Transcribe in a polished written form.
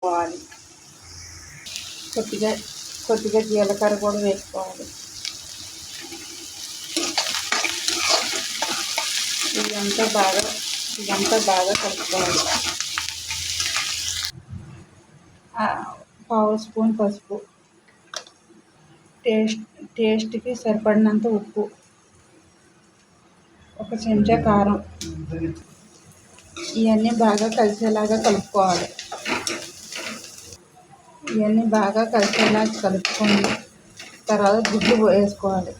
వేసుకోవాలి. కొద్దిగా కొద్దిగా జీలకర్ర కూడా వేసుకోవాలి. ఇదంతా బాగా కలుపుకోవాలి. పావు స్పూన్ పసుపు, టేస్ట్కి సరిపడినంత ఉప్పు, ఒక చెంచా కారం, ఇవన్నీ బాగా కలిసేలాగా కలుపుకోవాలి. ఇవన్నీ బాగా కలిసేలా కలుపుకొని తర్వాత గుడ్లు వేసుకోవాలి.